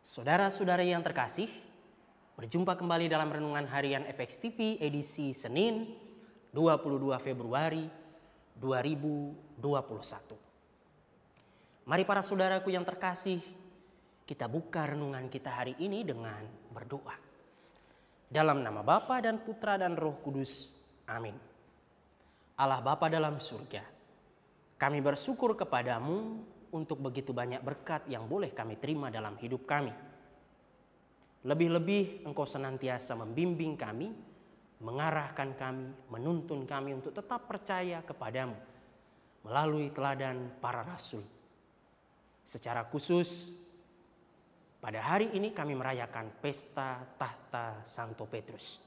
Saudara-saudara yang terkasih, berjumpa kembali dalam Renungan Harian FX TV edisi Senin 22 Februari 2021. Mari para saudaraku yang terkasih, kita buka renungan kita hari ini dengan berdoa. Dalam nama Bapa dan Putra dan Roh Kudus, amin. Allah Bapa dalam surga, kami bersyukur kepadamu untuk begitu banyak berkat yang boleh kami terima dalam hidup kami. Lebih-lebih Engkau senantiasa membimbing kami, mengarahkan kami, menuntun kami untuk tetap percaya kepadamu melalui teladan para rasul. Secara khusus, pada hari ini kami merayakan pesta tahta Santo Petrus.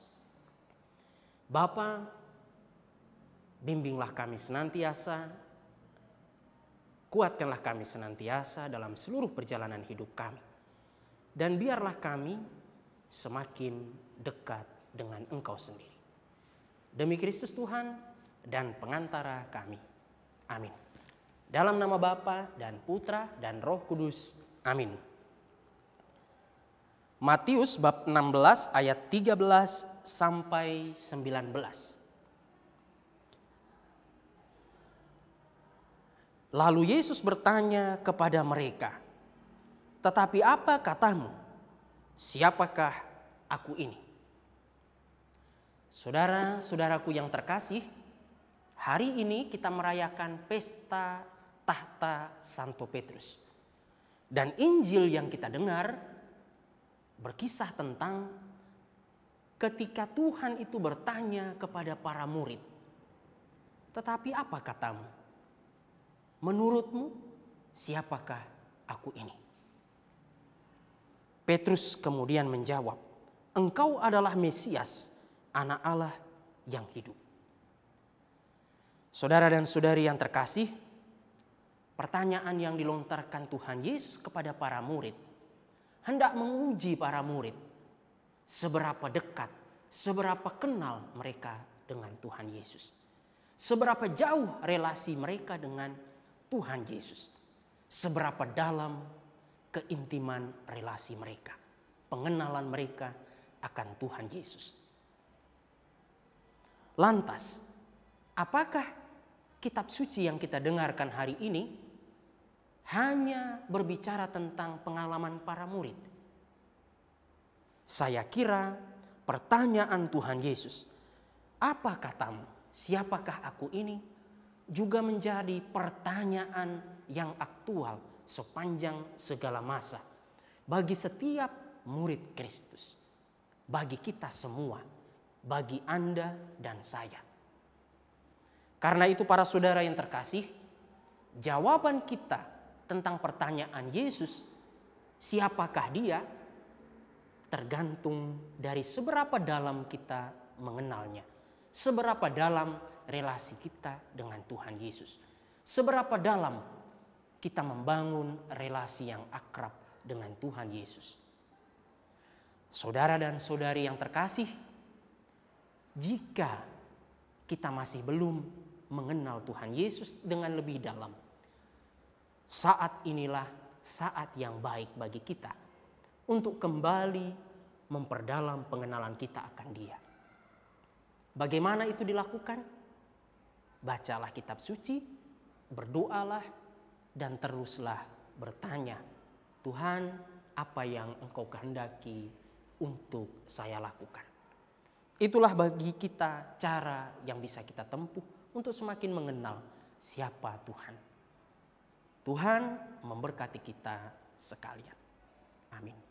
Bapa, bimbinglah kami senantiasa, kuatkanlah kami senantiasa dalam seluruh perjalanan hidup kami. Dan biarlah kami semakin dekat dengan Engkau sendiri. Demi Kristus Tuhan dan pengantara kami. Amin. Dalam nama Bapa dan Putra dan Roh Kudus. Amin. Matius bab 16 ayat 13 sampai 19. Lalu Yesus bertanya kepada mereka, "Tetapi apa katamu? Siapakah aku ini?" Saudara-saudaraku yang terkasih, hari ini kita merayakan pesta tahta Santo Petrus. Dan Injil yang kita dengar berkisah tentang ketika Tuhan itu bertanya kepada para murid, "Tetapi apa katamu? Menurutmu siapakah aku ini?" Petrus kemudian menjawab, "Engkau adalah Mesias, Anak Allah yang hidup." Saudara dan saudari yang terkasih, pertanyaan yang dilontarkan Tuhan Yesus kepada para murid hendak menguji para murid seberapa dekat, seberapa kenal mereka dengan Tuhan Yesus. Seberapa jauh relasi mereka dengan Tuhan Yesus. Seberapa dalam keintiman relasi mereka, pengenalan mereka akan Tuhan Yesus. Lantas, apakah kitab suci yang kita dengarkan hari ini hanya berbicara tentang pengalaman para murid? Saya kira pertanyaan Tuhan Yesus, "Apa katamu? Siapakah aku ini?" juga menjadi pertanyaan yang aktual sepanjang segala masa bagi setiap murid Kristus, bagi kita semua, bagi Anda dan saya. Karena itu para saudara yang terkasih, jawaban kita tentang pertanyaan Yesus, siapakah Dia, tergantung dari seberapa dalam kita mengenalnya, seberapa dalam relasi kita dengan Tuhan Yesus, seberapa dalam kita membangun relasi yang akrab dengan Tuhan Yesus. Saudara dan saudari yang terkasih, jika kita masih belum mengenal Tuhan Yesus dengan lebih dalam, saat inilah saat yang baik bagi kita untuk kembali memperdalam pengenalan kita akan Dia. Bagaimana itu dilakukan? Bacalah kitab suci, berdoalah, dan teruslah bertanya, "Tuhan, apa yang Engkau kehendaki untuk saya lakukan?" Itulah bagi kita cara yang bisa kita tempuh untuk semakin mengenal siapa Tuhan. Tuhan memberkati kita sekalian. Amin.